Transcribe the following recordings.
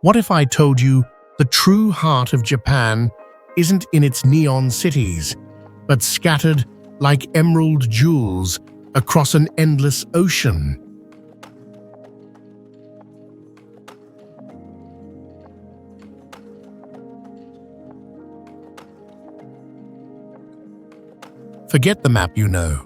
What if I told you the true heart of Japan isn't in its neon cities, but scattered like emerald jewels across an endless ocean? Forget the map, you know.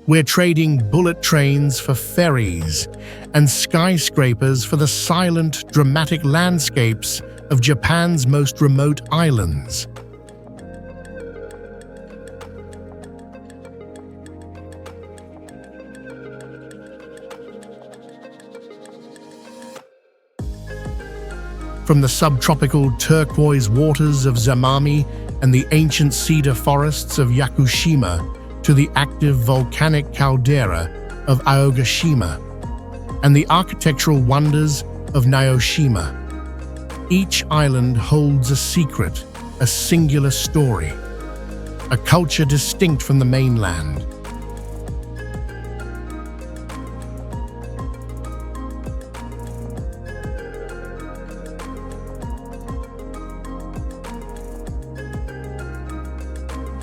We're trading bullet trains for ferries and skyscrapers for the silent, dramatic landscapes of Japan's most remote islands. From the subtropical turquoise waters of Zamami and the ancient cedar forests of Yakushima to the active volcanic caldera of Aogashima and the architectural wonders of Naoshima. Each island holds a secret, a singular story, a culture distinct from the mainland.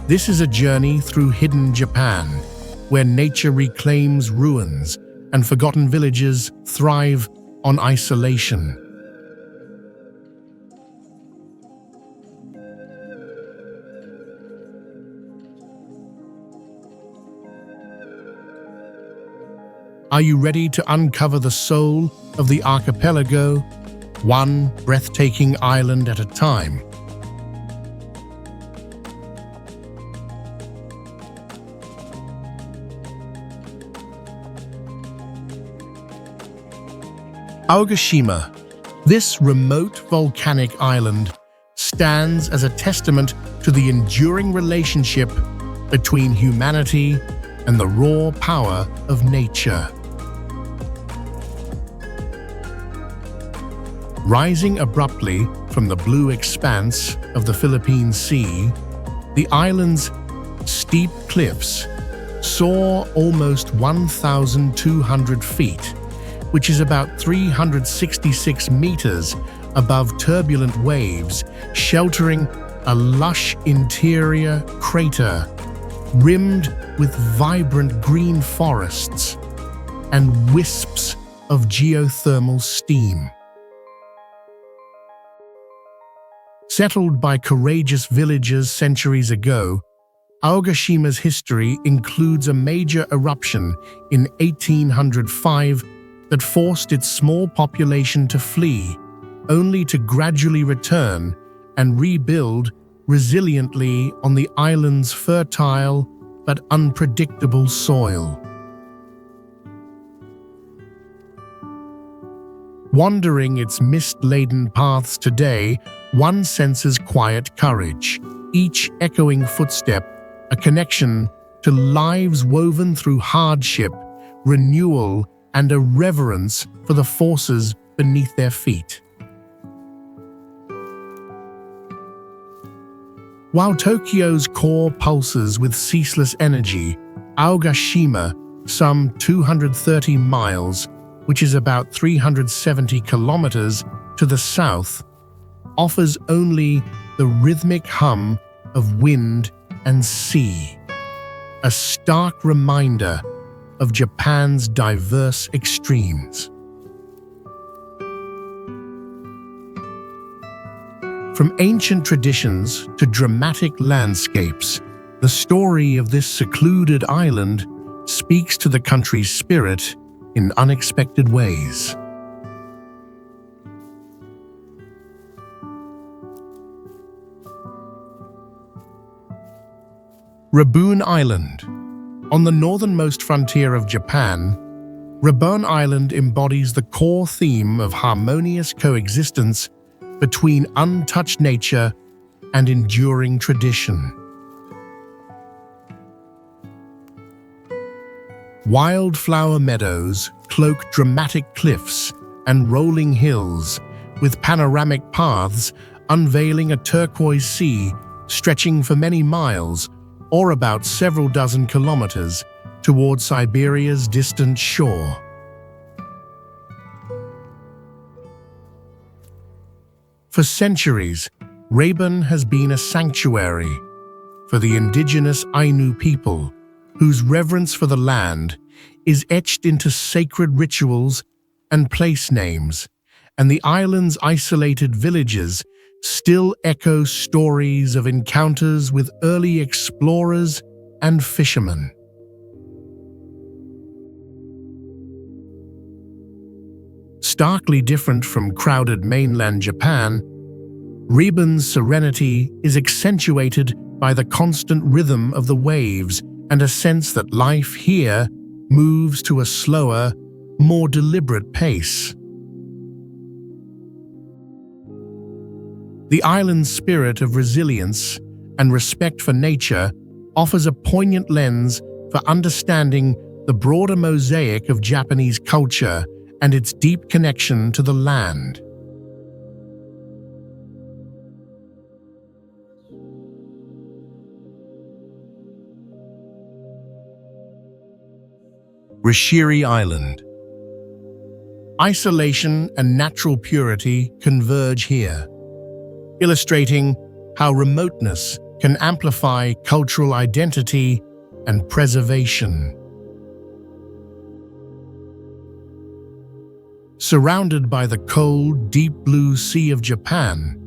This is a journey through hidden Japan, where nature reclaims ruins and forgotten villages thrive on isolation. Are you ready to uncover the soul of the archipelago, one breathtaking island at a time? Aogashima, this remote volcanic island, stands as a testament to the enduring relationship between humanity and the raw power of nature. Rising abruptly from the blue expanse of the Philippine Sea, the island's steep cliffs soar almost 1,200 feet, which is about 366 meters above turbulent waves, sheltering a lush interior crater rimmed with vibrant green forests and wisps of geothermal steam. Settled by courageous villagers centuries ago, Aogashima's history includes a major eruption in 1805 that forced its small population to flee, only to gradually return and rebuild resiliently on the island's fertile but unpredictable soil. Wandering its mist-laden paths today, one senses quiet courage, each echoing footstep a connection to lives woven through hardship, renewal, and a reverence for the forces beneath their feet. While Tokyo's core pulses with ceaseless energy, Aogashima, some 230 miles, which is about 370 kilometers to the south, offers only the rhythmic hum of wind and sea, a stark reminder of Japan's diverse extremes. From ancient traditions to dramatic landscapes, the story of this secluded island speaks to the country's spirit in unexpected ways. Rabun Island. On the northernmost frontier of Japan, Rabun Island embodies the core theme of harmonious coexistence between untouched nature and enduring tradition. Wildflower meadows cloak dramatic cliffs and rolling hills, with panoramic paths unveiling a turquoise sea stretching for many miles or about several dozen kilometers toward Siberia's distant shore. For centuries, Raben has been a sanctuary for the indigenous Ainu people, whose reverence for the land is etched into sacred rituals and place names, and the island's isolated villages still echo stories of encounters with early explorers and fishermen. Starkly different from crowded mainland Japan, Raben's serenity is accentuated by the constant rhythm of the waves and a sense that life here moves to a slower, more deliberate pace. The island's spirit of resilience and respect for nature offers a poignant lens for understanding the broader mosaic of Japanese culture and its deep connection to the land. Rishiri Island. Isolation and natural purity converge here, illustrating how remoteness can amplify cultural identity and preservation. Surrounded by the cold, deep blue Sea of Japan,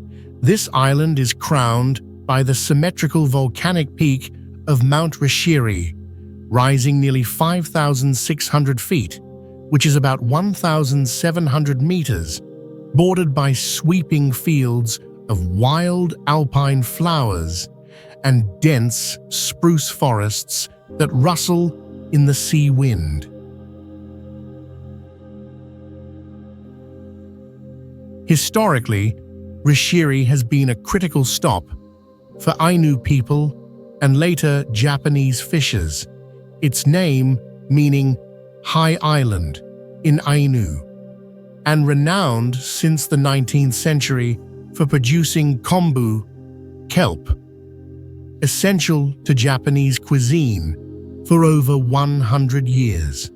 this island is crowned by the symmetrical volcanic peak of Mount Rishiri, rising nearly 5,600 feet, which is about 1,700 meters, bordered by sweeping fields of wild alpine flowers and dense spruce forests that rustle in the sea wind. Historically, Rishiri has been a critical stop for Ainu people and later Japanese fishers, its name meaning High Island in Ainu, and renowned since the 19th century for producing kombu, kelp, essential to Japanese cuisine for over 100 years.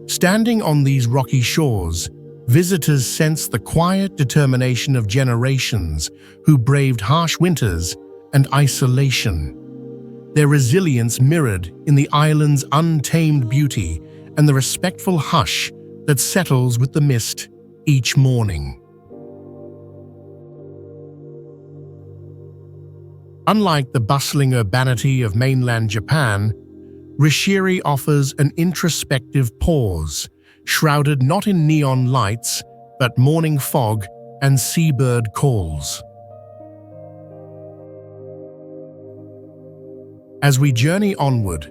Standing on these rocky shores, visitors sense the quiet determination of generations who braved harsh winters and isolation. Their resilience mirrored in the island's untamed beauty and the respectful hush that settles with the mist each morning. Unlike the bustling urbanity of mainland Japan, Rishiri offers an introspective pause, shrouded not in neon lights, but morning fog and seabird calls. As we journey onward,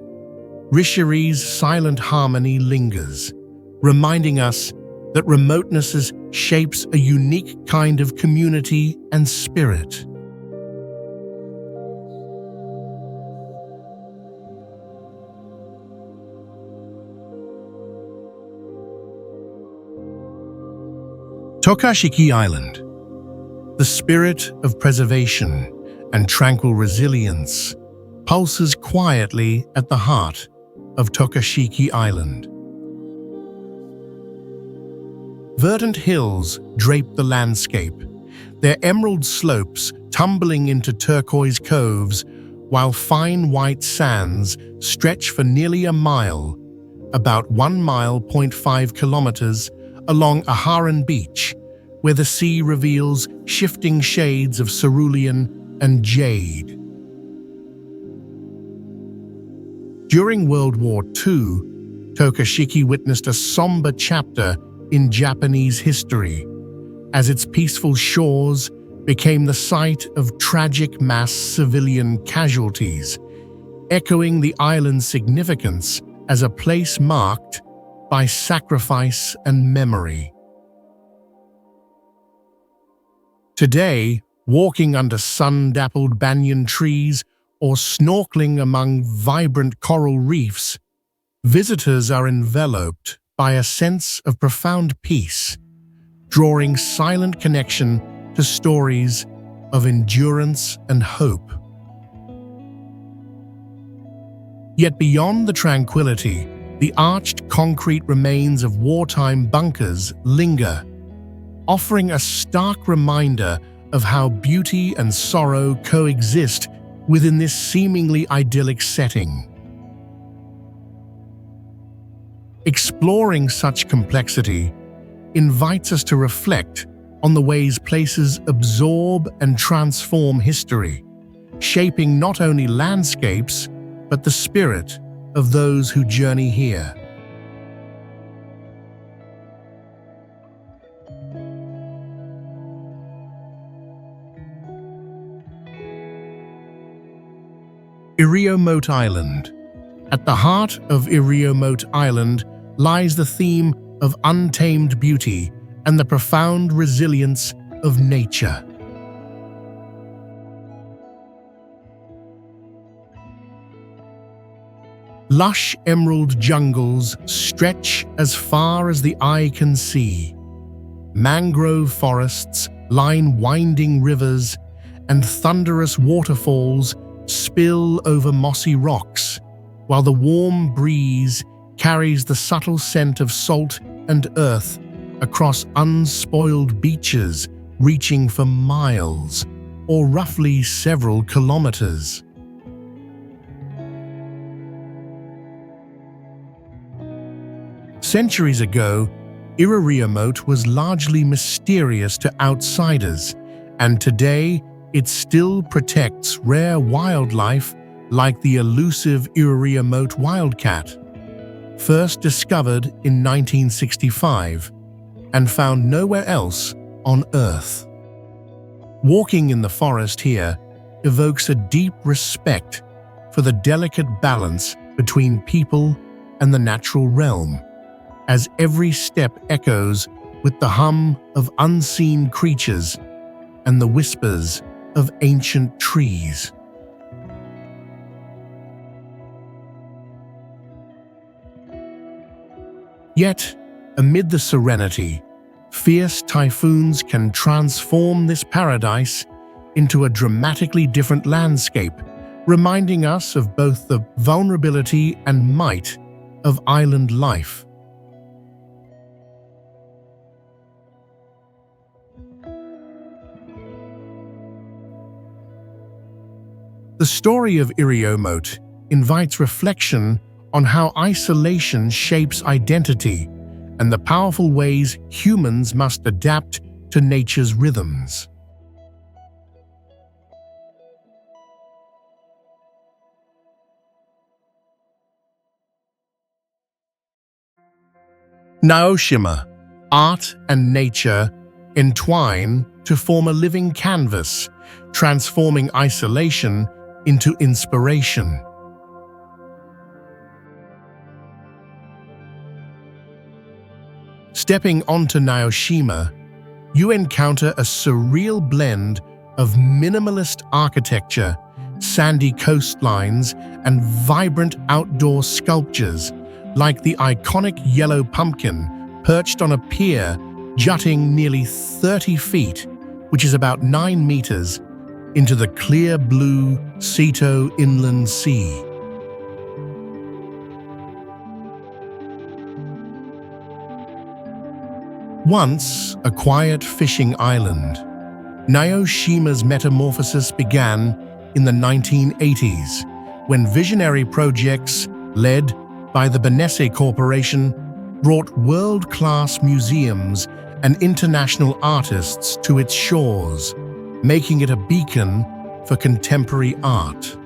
Rishiri's silent harmony lingers, reminding us that remoteness shapes a unique kind of community and spirit. Tokashiki Island. The spirit of preservation and tranquil resilience pulses quietly at the heart of Tokashiki Island. Verdant hills drape the landscape, their emerald slopes tumbling into turquoise coves, while fine white sands stretch for nearly a mile, about 1 mile, 0.5 kilometers, along Aharon Beach, where the sea reveals shifting shades of cerulean and jade. During World War II, Tokashiki witnessed a somber chapter in Japanese history, as its peaceful shores became the site of tragic mass civilian casualties, echoing the island's significance as a place marked by sacrifice and memory. Today, walking under sun-dappled banyan trees or snorkeling among vibrant coral reefs, visitors are enveloped by a sense of profound peace, drawing silent connection to stories of endurance and hope. Yet beyond the tranquility, The arched concrete remains of wartime bunkers linger, offering a stark reminder of how beauty and sorrow coexist within this seemingly idyllic setting. Exploring such complexity invites us to reflect on the ways places absorb and transform history, shaping not only landscapes, but the spirit of those who journey here. Iriomote Island. At the heart of Iriomote Island lies the theme of untamed beauty and the profound resilience of nature. Lush emerald jungles stretch as far as the eye can see. Mangrove forests line winding rivers, and thunderous waterfalls spill over mossy rocks, while the warm breeze carries the subtle scent of salt and earth across unspoiled beaches reaching for miles, or roughly several kilometers. Centuries ago, Iriomote was largely mysterious to outsiders, and today it still protects rare wildlife like the elusive Iriomote wildcat, first discovered in 1965 and found nowhere else on Earth. Walking in the forest here evokes a deep respect for the delicate balance between people and the natural realm, as every step echoes with the hum of unseen creatures and the whispers of ancient trees. Yet, amid the serenity, fierce typhoons can transform this paradise into a dramatically different landscape, reminding us of both the vulnerability and might of island life. The story of Iriomote invites reflection on how isolation shapes identity and the powerful ways humans must adapt to nature's rhythms. Naoshima, art and nature entwine to form a living canvas, transforming isolation into inspiration. Stepping onto Naoshima, you encounter a surreal blend of minimalist architecture, sandy coastlines, and vibrant outdoor sculptures, like the iconic yellow pumpkin perched on a pier jutting nearly 30 feet, which is about 9 meters, into the clear blue Seto Inland Sea. Once a quiet fishing island, Naoshima's metamorphosis began in the 1980s, when visionary projects led by the Benesse Corporation brought world-class museums and international artists to its shores, making it a beacon for contemporary art.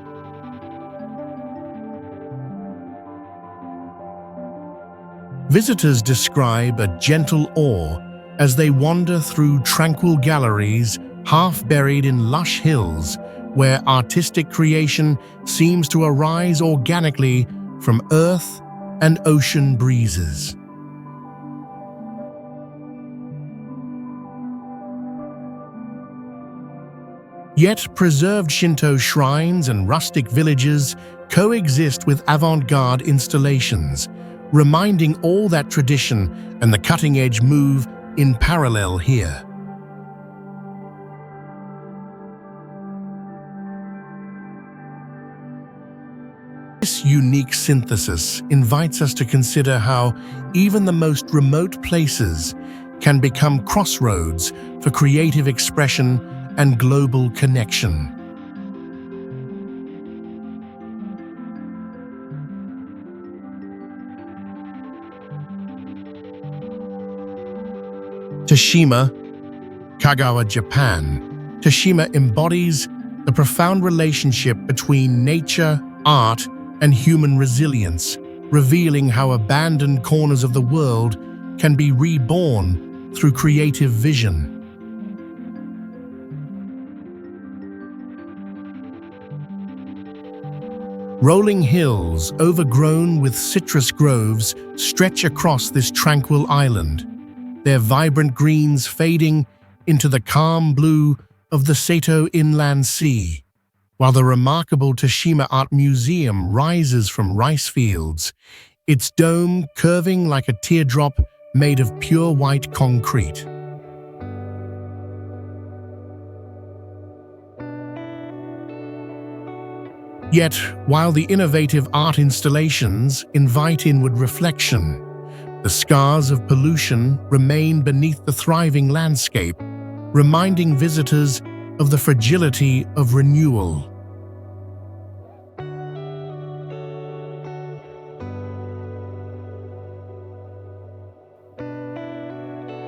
Visitors describe a gentle awe as they wander through tranquil galleries half buried in lush hills, where artistic creation seems to arise organically from earth and ocean breezes. Yet preserved Shinto shrines and rustic villages coexist with avant-garde installations, reminding all that tradition and the cutting-edge move in parallel here. This unique synthesis invites us to consider how even the most remote places can become crossroads for creative expression and global connection. Teshima, Kagawa, Japan. Teshima embodies the profound relationship between nature, art, and human resilience, revealing how abandoned corners of the world can be reborn through creative vision. Rolling hills, overgrown with citrus groves, stretch across this tranquil island, their vibrant greens fading into the calm blue of the Seto Inland Sea. While the remarkable Teshima Art Museum rises from rice fields, its dome curving like a teardrop made of pure white concrete. Yet, while the innovative art installations invite inward reflection, the scars of pollution remain beneath the thriving landscape, reminding visitors of the fragility of renewal.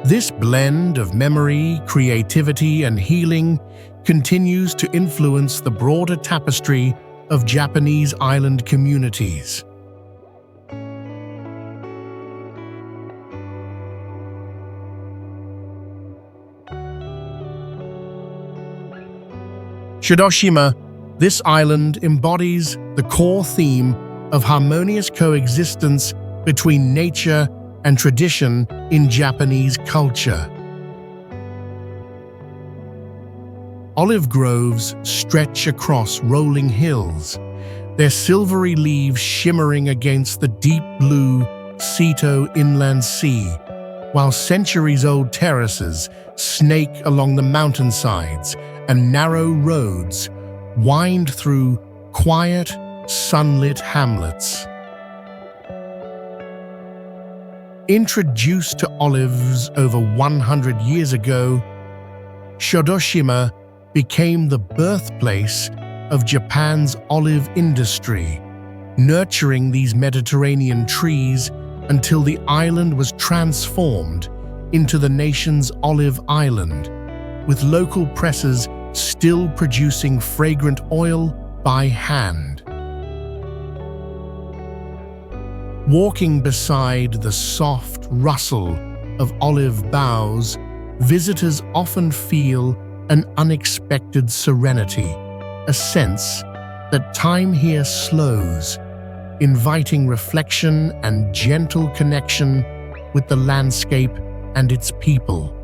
This blend of memory, creativity, and healing continues to influence the broader tapestry of Japanese island communities. Shodoshima, this island embodies the core theme of harmonious coexistence between nature and tradition in Japanese culture. Olive groves stretch across rolling hills, their silvery leaves shimmering against the deep blue Seto Inland Sea, while centuries-old terraces snake along the mountainsides and narrow roads wind through quiet, sunlit hamlets. Introduced to olives over 100 years ago, Shodoshima became the birthplace of Japan's olive industry, nurturing these Mediterranean trees until the island was transformed into the nation's olive island, with local presses still producing fragrant oil by hand. Walking beside the soft rustle of olive boughs, visitors often feel an unexpected serenity, a sense that time here slows, inviting reflection and gentle connection with the landscape and its people.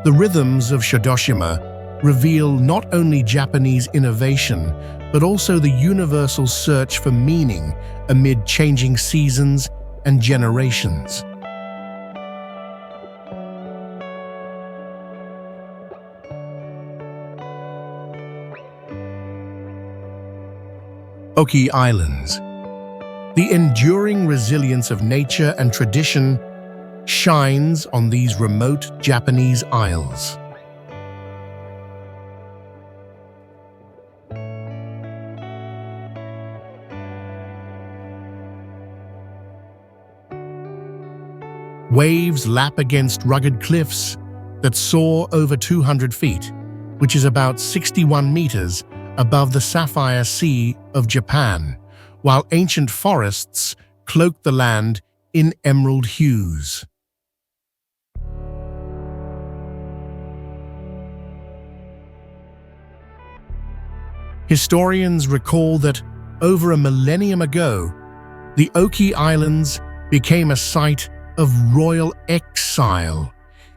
The rhythms of Shodoshima reveal not only Japanese innovation, but also the universal search for meaning amid changing seasons and generations. Oki Islands. The enduring resilience of nature and tradition shines on these remote Japanese isles. Waves lap against rugged cliffs that soar over 200 feet, which is about 61 meters above the Sapphire Sea of Japan, while ancient forests cloak the land in emerald hues. Historians recall that over a millennium ago, the Oki Islands became a site of royal exile,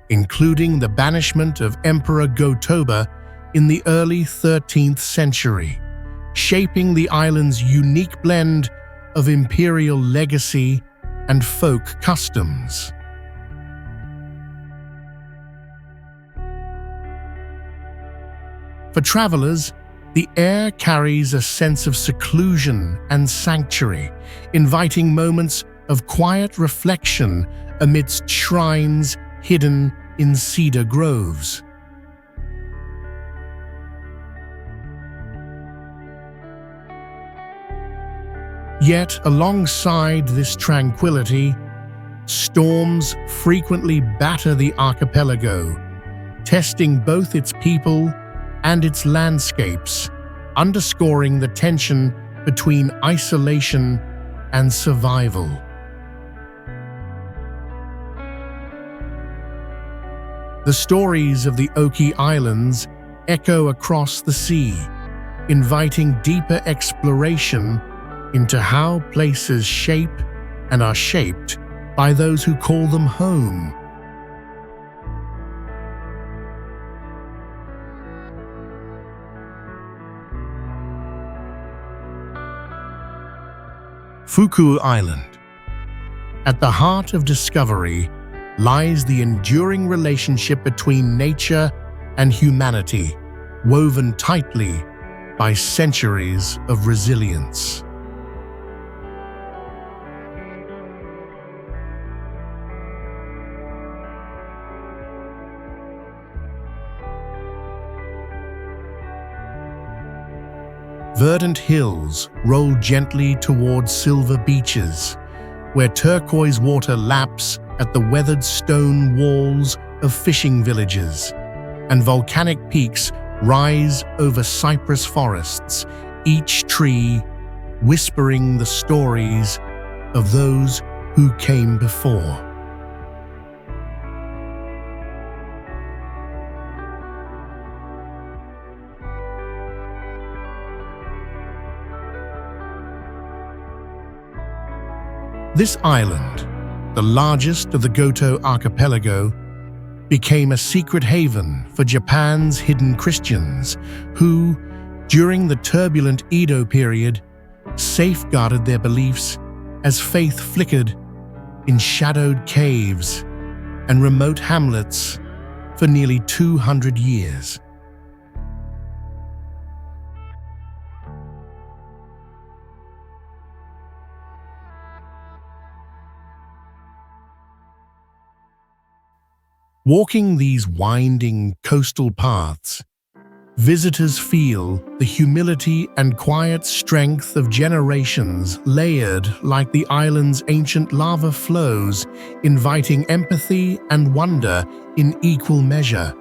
including the banishment of Emperor Go-Toba in the early 13th century, shaping the island's unique blend of imperial legacy and folk customs. For travelers, The air carries a sense of seclusion and sanctuary, inviting moments of quiet reflection amidst shrines hidden in cedar groves. Yet, alongside this tranquility, storms frequently batter the archipelago, testing both its people and its landscapes, underscoring the tension between isolation and survival. The stories of the Oki Islands echo across the sea, inviting deeper exploration into how places shape and are shaped by those who call them home. Fuku Island. At the heart of discovery lies the enduring relationship between nature and humanity, woven tightly by centuries of resilience. Verdant hills roll gently towards silver beaches, where turquoise water laps at the weathered stone walls of fishing villages, and volcanic peaks rise over cypress forests, each tree whispering the stories of those who came before. This island, the largest of the Goto archipelago, became a secret haven for Japan's hidden Christians who, during the turbulent Edo period, safeguarded their beliefs as faith flickered in shadowed caves and remote hamlets for nearly 200 years. Walking these winding coastal paths, visitors feel the humility and quiet strength of generations layered like the island's ancient lava flows, inviting empathy and wonder in equal measure.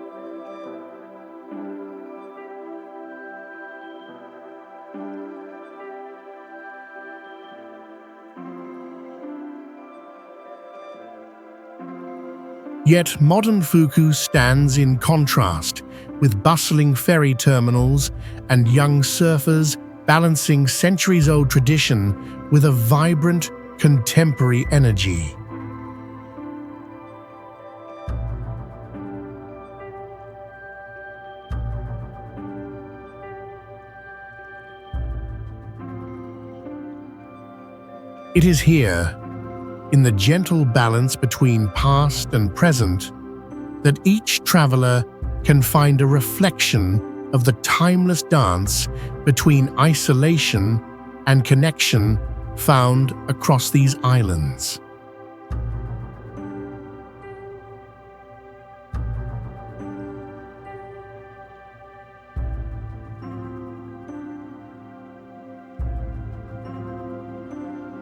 Yet modern Fuku stands in contrast, with bustling ferry terminals and young surfers balancing centuries-old tradition with a vibrant, contemporary energy. It is here, in the gentle balance between past and present, that each traveler can find a reflection of the timeless dance between isolation and connection found across these islands.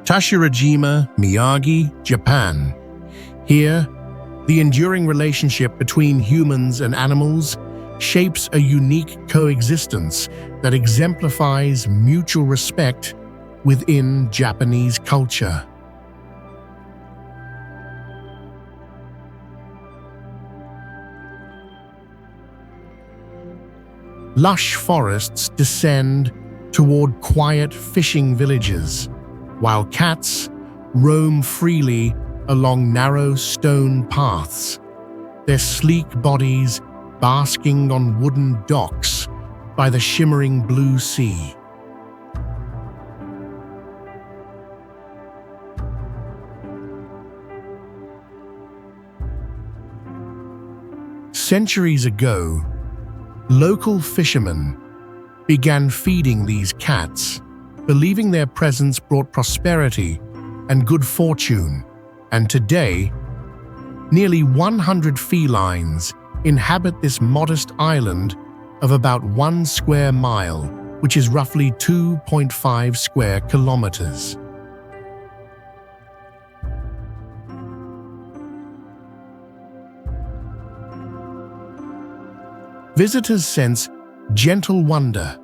Teshima, Miyagi, Japan. Here, the enduring relationship between humans and animals shapes a unique coexistence that exemplifies mutual respect within Japanese culture. Lush forests descend toward quiet fishing villages, while cats roam freely along narrow stone paths, their sleek bodies basking on wooden docks by the shimmering blue sea. Centuries ago, local fishermen began feeding these cats, believing their presence brought prosperity and good fortune, and today, nearly 100 felines inhabit this modest island of about 1 square mile, which is roughly 2.5 square kilometers. Visitors sense gentle wonder,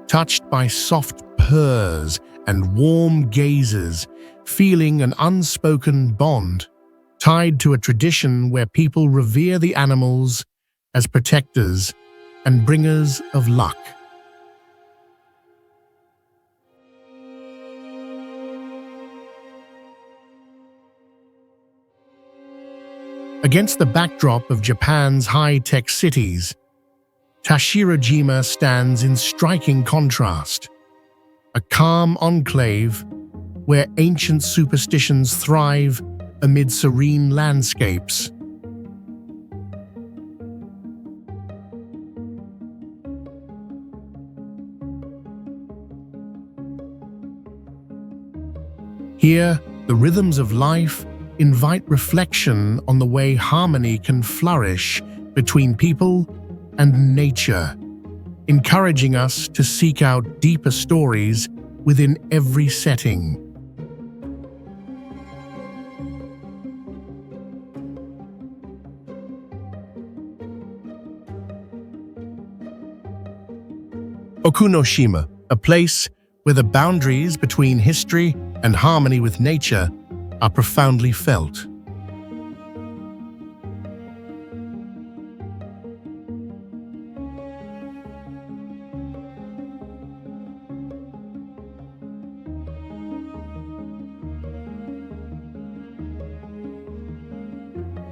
touched by soft purrs and warm gazes, feeling an unspoken bond tied to a tradition where people revere the animals as protectors and bringers of luck. Against the backdrop of Japan's high-tech cities, Teshima stands in striking contrast, a calm enclave where ancient superstitions thrive amid serene landscapes. Here, the rhythms of life invite reflection on the way harmony can flourish between people and nature, encouraging us to seek out deeper stories within every setting. Okinawa, a place where the boundaries between history and harmony with nature are profoundly felt.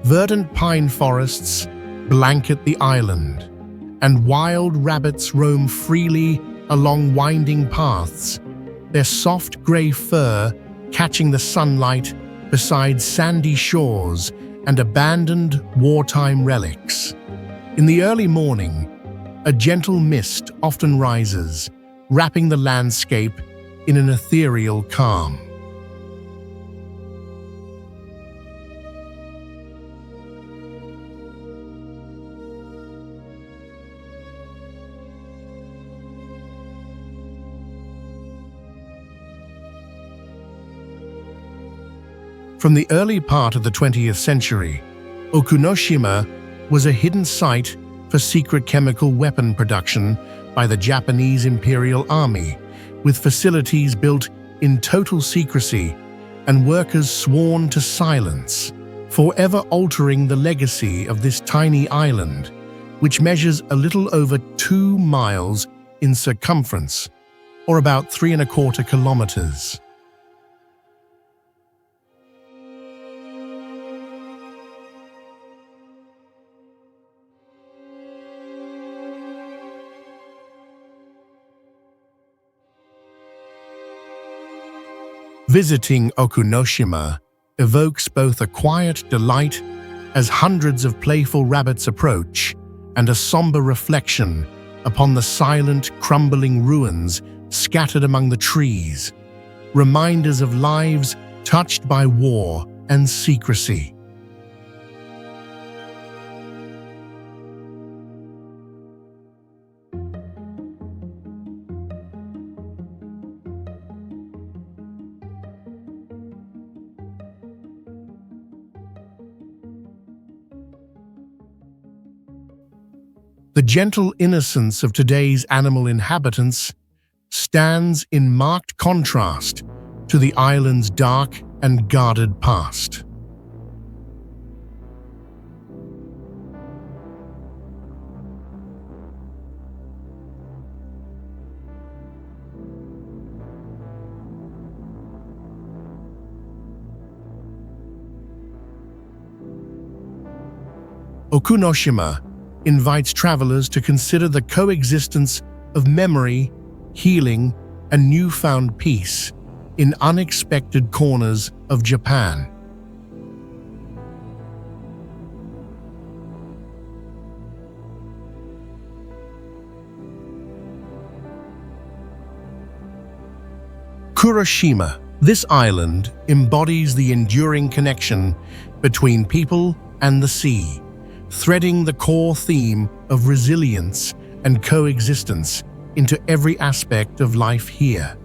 Verdant pine forests blanket the island, and wild rabbits roam freely along winding paths, their soft grey fur catching the sunlight beside sandy shores and abandoned wartime relics. In the early morning, a gentle mist often rises, wrapping the landscape in an ethereal calm. From the early part of the 20th century, Okinawa was a hidden site for secret chemical weapon production by the Japanese Imperial Army, with facilities built in total secrecy and workers sworn to silence, forever altering the legacy of this tiny island, which measures a little over 2 miles in circumference, or about 3¼ kilometers. Visiting Okinawa evokes both a quiet delight as hundreds of playful rabbits approach and a somber reflection upon the silent, crumbling ruins scattered among the trees, reminders of lives touched by war and secrecy. The gentle innocence of today's animal inhabitants stands in marked contrast to the island's dark and guarded past. Okinawa invites travelers to consider the coexistence of memory, healing, and newfound peace in unexpected corners of Japan. Kuroshima. This island embodies the enduring connection between people and the sea, threading the core theme of resilience and coexistence into every aspect of life here.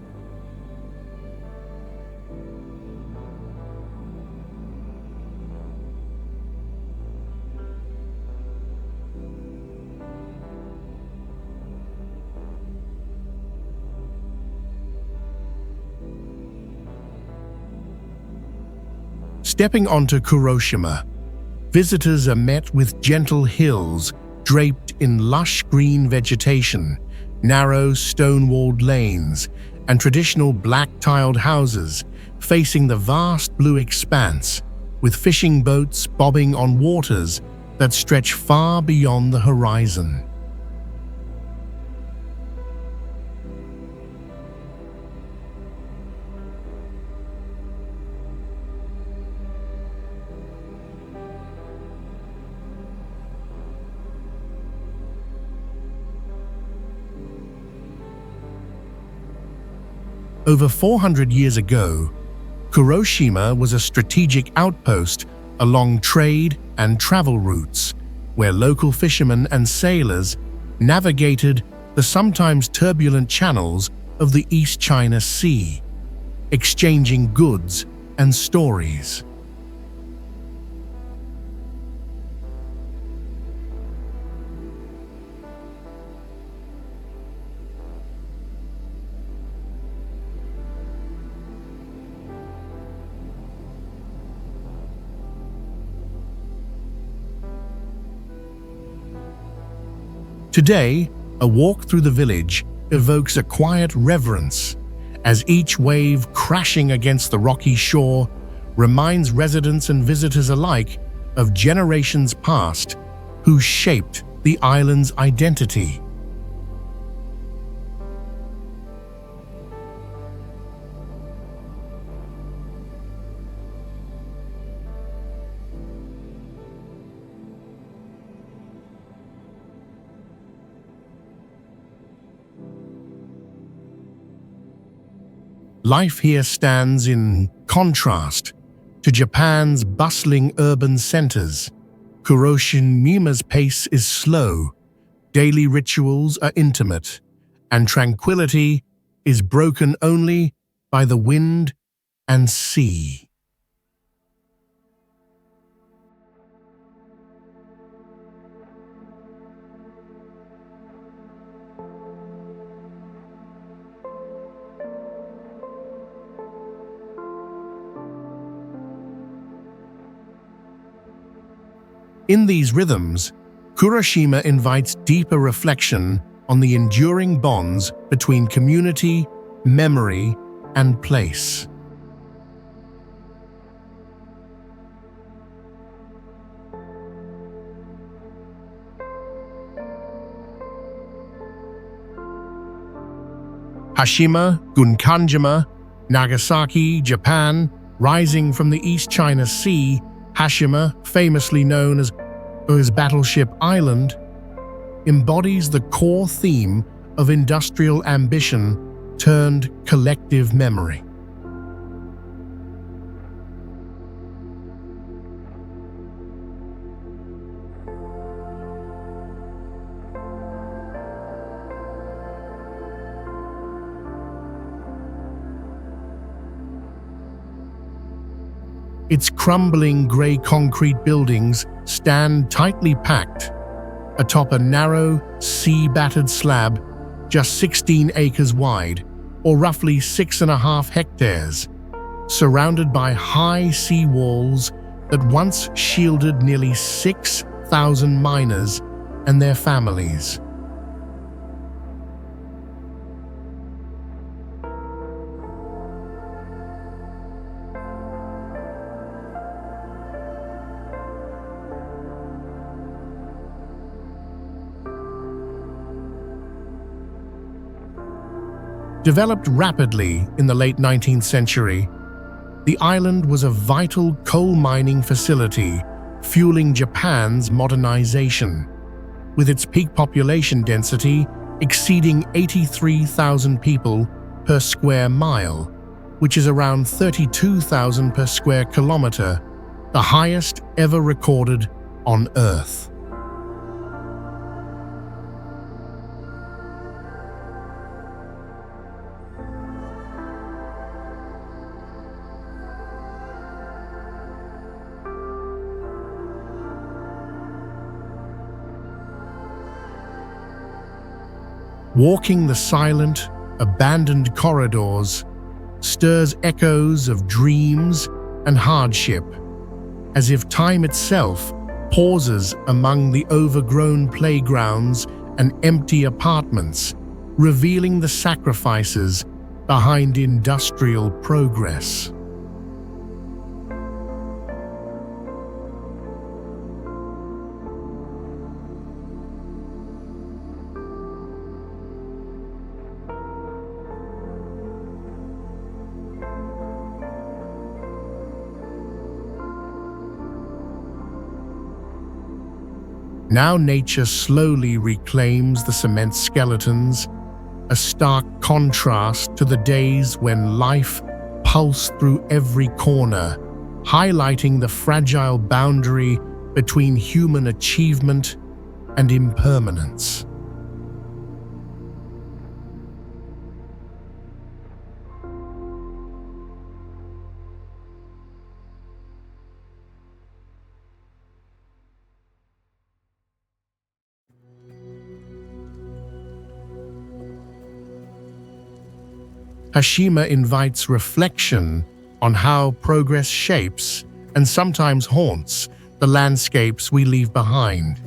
Stepping onto Kuroshima, visitors are met with gentle hills draped in lush green vegetation, narrow stone-walled lanes, and traditional black-tiled houses facing the vast blue expanse, with fishing boats bobbing on waters that stretch far beyond the horizon. Over 400 years ago, Kuroshima was a strategic outpost along trade and travel routes, where local fishermen and sailors navigated the sometimes turbulent channels of the East China Sea, exchanging goods and stories. Today, a walk through the village evokes a quiet reverence, as each wave crashing against the rocky shore reminds residents and visitors alike of generations past who shaped the island's identity. Life here stands in contrast to Japan's bustling urban centers. Kuroshima's pace is slow, daily rituals are intimate, and tranquility is broken only by the wind and sea. In these rhythms, Kuroshima invites deeper reflection on the enduring bonds between community, memory, and place. Hashima, Gunkanjima, Nagasaki, Japan, rising from the East China Sea, Hashima, famously known as Battleship Island, embodies the core theme of industrial ambition turned collective memory. Its crumbling grey concrete buildings stand tightly packed atop a narrow, sea-battered slab just 16 acres wide, or roughly 6.5 hectares, surrounded by high sea walls that once shielded nearly 6,000 miners and their families. Developed rapidly in the late 19th century, the island was a vital coal mining facility fueling Japan's modernization, with its peak population density exceeding 83,000 people per square mile which is around 32,000 per square kilometer, the highest ever recorded on Earth. Walking the silent, abandoned corridors stirs echoes of dreams and hardship, as if time itself pauses among the overgrown playgrounds and empty apartments, revealing the sacrifices behind industrial progress. Now nature slowly reclaims the cement skeletons, a stark contrast to the days when life pulsed through every corner, highlighting the fragile boundary between human achievement and impermanence. Teshima invites reflection on how progress shapes and sometimes haunts the landscapes we leave behind.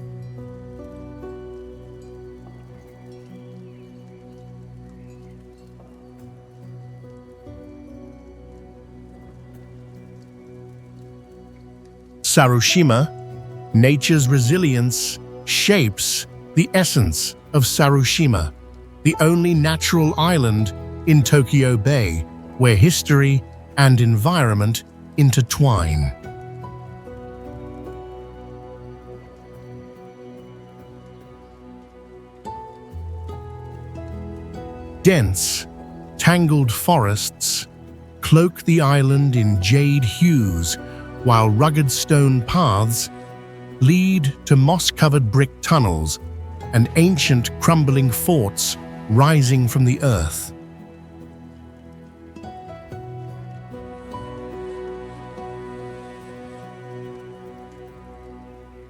Sarushima, nature's resilience, shapes the essence of Sarushima, the only natural island in Tokyo Bay, where history and environment intertwine. Dense, tangled forests cloak the island in jade hues, while rugged stone paths lead to moss-covered brick tunnels and ancient crumbling forts rising from the earth.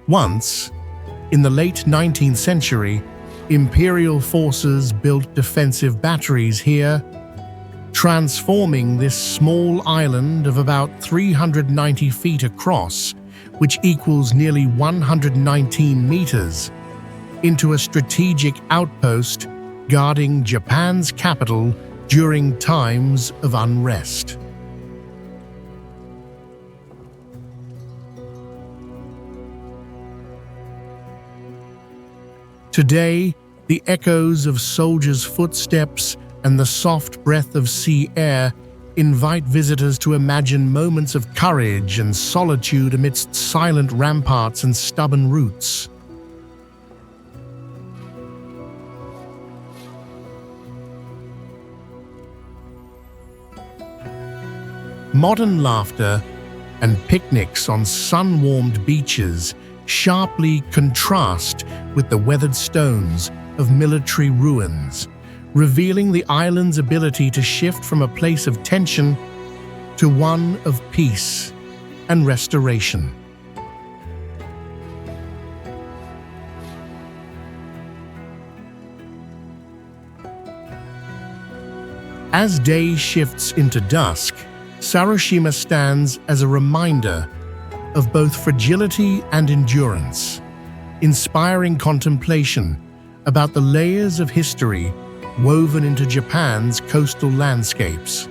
Once, in the late 19th century, imperial forces built defensive batteries here, transforming this small island of about 390 feet across, which equals nearly 119 meters, into a strategic outpost guarding Japan's capital during times of unrest. Today, the echoes of soldiers' footsteps and the soft breath of sea air invite visitors to imagine moments of courage and solitude amidst silent ramparts and stubborn roots. Modern laughter and picnics on sun-warmed beaches sharply contrast with the weathered stones of military ruins, revealing the island's ability to shift from a place of tension to one of peace and restoration. As day shifts into dusk, Sarushima stands as a reminder of both fragility and endurance, inspiring contemplation about the layers of history woven into Japan's coastal landscapes.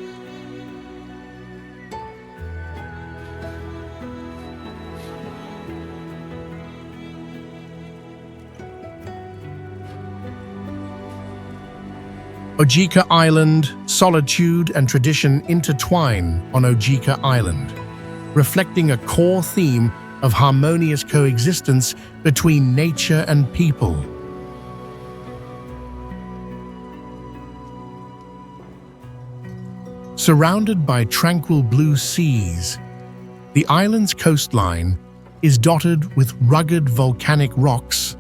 Ojika Island, solitude and tradition intertwine on Ojika Island, reflecting a core theme of harmonious coexistence between nature and people. Surrounded by tranquil blue seas, the island's coastline is dotted with rugged volcanic rocks,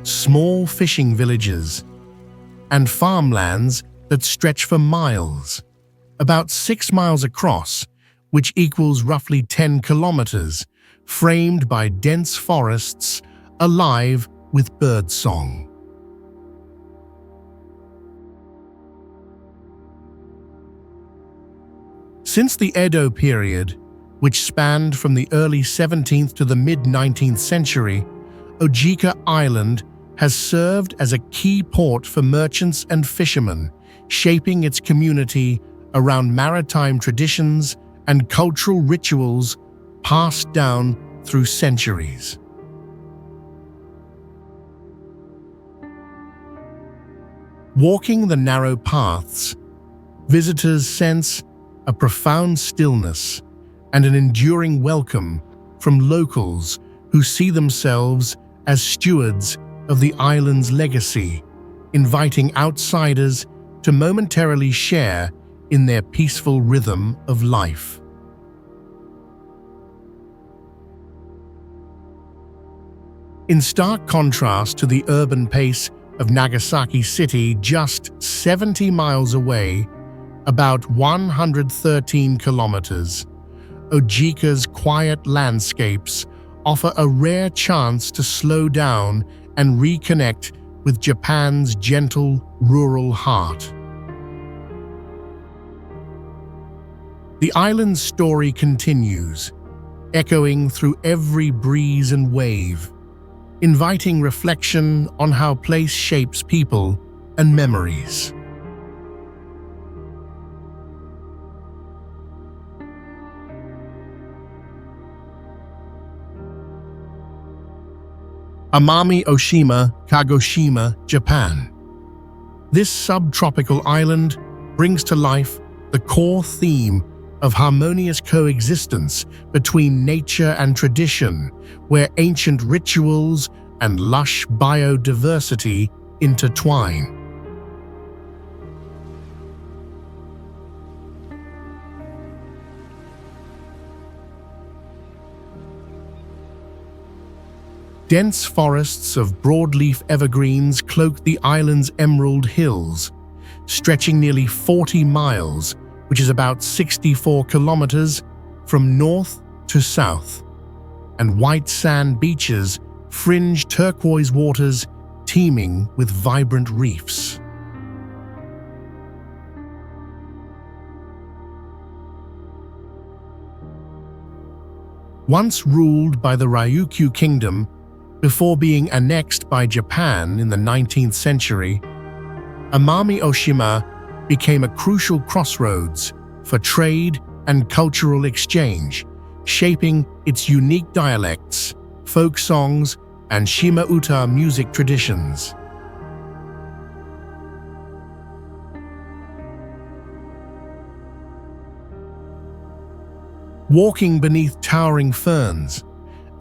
small fishing villages, and farmlands that stretch for miles, about 6 miles across, which equals roughly 10 kilometers, framed by dense forests alive with birdsong. Since the Edo period, which spanned from the early 17th to the mid-19th century, Ojika Island has served as a key port for merchants and fishermen, shaping its community around maritime traditions and cultural rituals passed down through centuries. Walking the narrow paths, visitors sense a profound stillness and an enduring welcome from locals who see themselves as stewards of the island's legacy, inviting outsiders to momentarily share in their peaceful rhythm of life. In stark contrast to the urban pace of Nagasaki City, just 70 miles away, about 113 kilometers, Ojika's quiet landscapes offer a rare chance to slow down and reconnect with Japan's gentle, rural heart. The island's story continues, echoing through every breeze and wave, inviting reflection on how place shapes people and memories. Aogashima, Kagoshima, Japan. This subtropical island brings to life the core theme of harmonious coexistence between nature and tradition, where ancient rituals and lush biodiversity intertwine. Dense forests of broadleaf evergreens cloak the island's emerald hills, stretching nearly 40 miles, which is about 64 kilometers, from north to south, and white sand beaches fringe turquoise waters teeming with vibrant reefs. Once ruled by the Ryukyu Kingdom, before being annexed by Japan in the 19th century, Oshima became a crucial crossroads for trade and cultural exchange, shaping its unique dialects, folk songs, and Shima-uta music traditions. Walking beneath towering ferns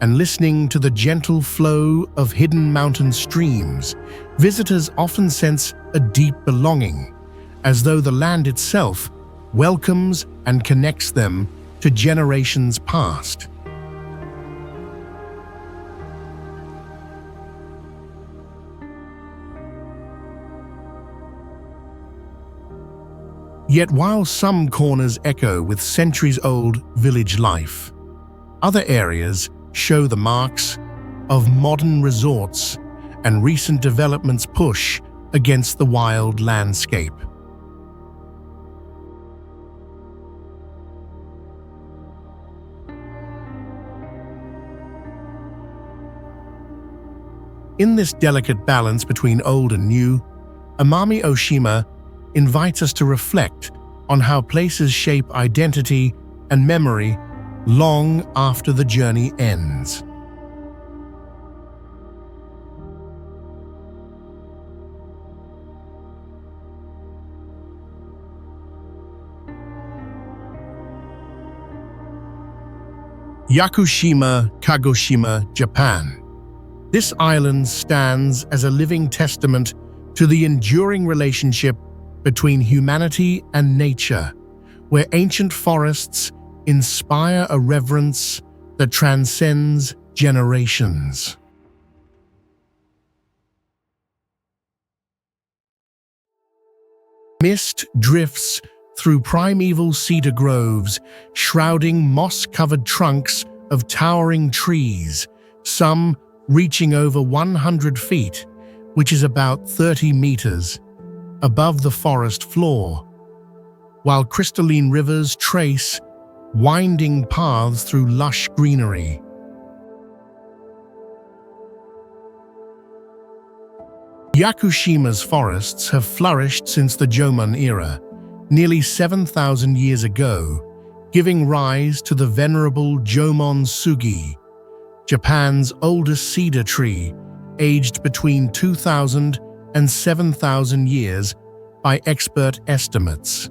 and listening to the gentle flow of hidden mountain streams, visitors often sense a deep belonging, as though the land itself welcomes and connects them to generations past. Yet while some corners echo with centuries-old village life, other areas show the marks of modern resorts and recent developments push against the wild landscape. In this delicate balance between old and new, Oshima invites us to reflect on how places shape identity and memory long after the journey ends. Yakushima, Kagoshima, Japan. This island stands as a living testament to the enduring relationship between humanity and nature, where ancient forests inspire a reverence that transcends generations. Mist drifts through primeval cedar groves, shrouding moss-covered trunks of towering trees, some reaching over 100 feet, which is about 30 meters, above the forest floor, while crystalline rivers trace winding paths through lush greenery. Yakushima's forests have flourished since the Jomon era, nearly 7,000 years ago, giving rise to the venerable Jomon Sugi, Japan's oldest cedar tree, aged between 2,000 and 7,000 years by expert estimates.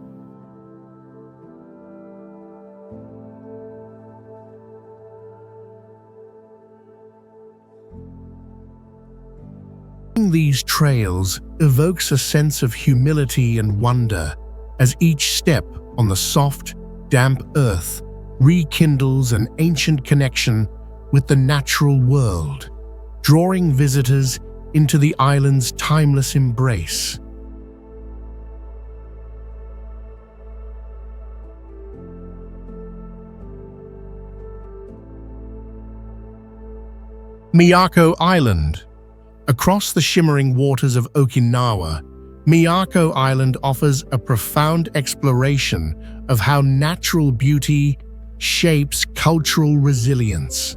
These trails evokes a sense of humility and wonder as each step on the soft, damp earth rekindles an ancient connection with the natural world, drawing visitors into the island's timeless embrace. Miyako Island. Across the shimmering waters of Okinawa, Miyako Island offers a profound exploration of how natural beauty shapes cultural resilience.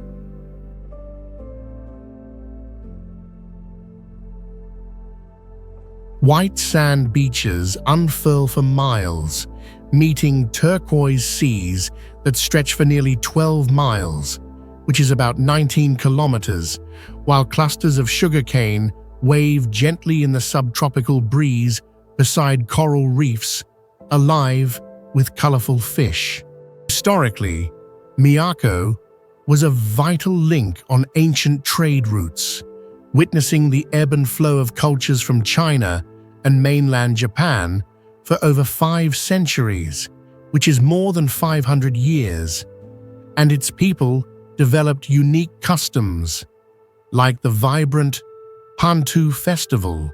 White sand beaches unfurl for miles, meeting turquoise seas that stretch for nearly 12 miles, which is about 19 kilometers, while clusters of sugarcane wave gently in the subtropical breeze beside coral reefs, alive with colorful fish. Historically, Miyako was a vital link on ancient trade routes, witnessing the ebb and flow of cultures from China and mainland Japan for over 5 centuries, which is more than 500 years, and its people developed unique customs, like the vibrant Pantu festival,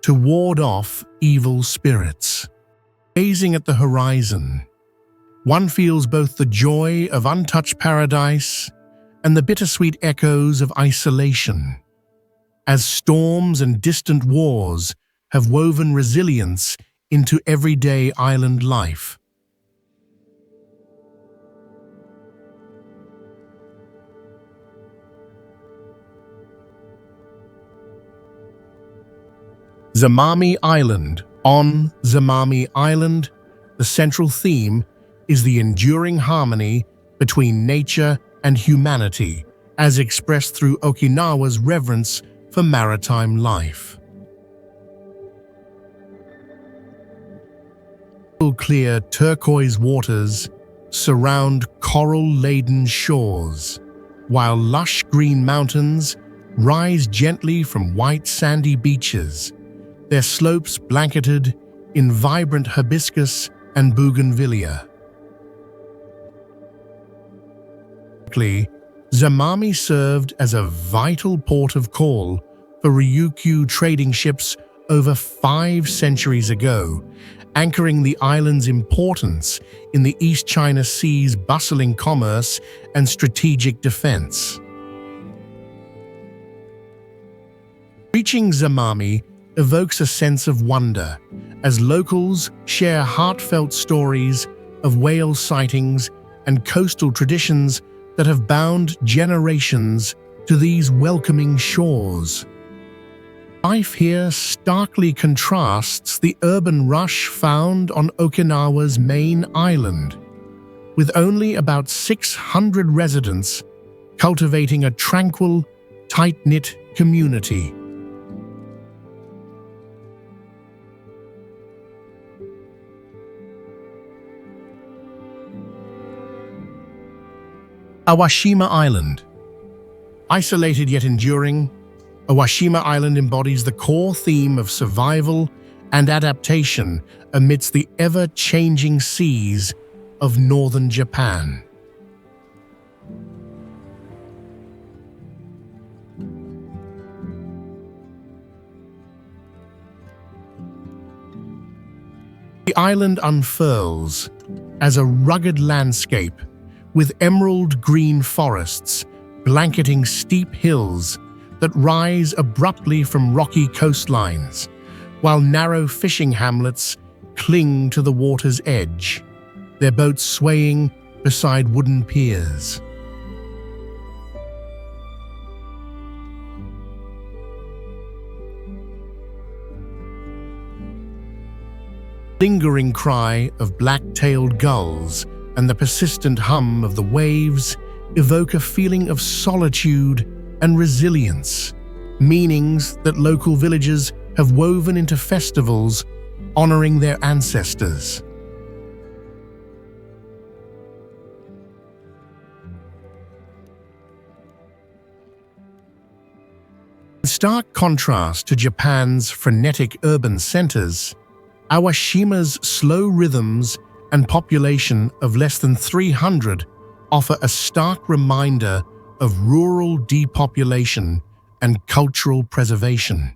to ward off evil spirits. Gazing at the horizon, one feels both the joy of untouched paradise and the bittersweet echoes of isolation, as storms and distant wars have woven resilience into everyday island life. Zamami Island. On Zamami Island, the central theme is the enduring harmony between nature and humanity, as expressed through Okinawa's reverence for maritime life. Clear turquoise waters surround coral-laden shores, while lush green mountains rise gently from white sandy beaches, their slopes blanketed in vibrant hibiscus and bougainvillea. Zamami served as a vital port of call for Ryukyu trading ships over 5 centuries ago, anchoring the island's importance in the East China Sea's bustling commerce and strategic defense. Reaching Zamami evokes a sense of wonder, as locals share heartfelt stories of whale sightings and coastal traditions that have bound generations to these welcoming shores. Life here starkly contrasts the urban rush found on Okinawa's main island, with only about 600 residents cultivating a tranquil, tight-knit community. Aogashima Island. Isolated yet enduring, Aogashima Island embodies the core theme of survival and adaptation amidst the ever-changing seas of northern Japan. The island unfurls as a rugged landscape with emerald green forests blanketing steep hills that rise abruptly from rocky coastlines, while narrow fishing hamlets cling to the water's edge, their boats swaying beside wooden piers. The lingering cry of black-tailed gulls and the persistent hum of the waves evoke a feeling of solitude and resilience, meanings that local villagers have woven into festivals honoring their ancestors. In stark contrast to Japan's frenetic urban centers, Aogashima slow rhythms and population of less than 300 offer a stark reminder of rural depopulation and cultural preservation.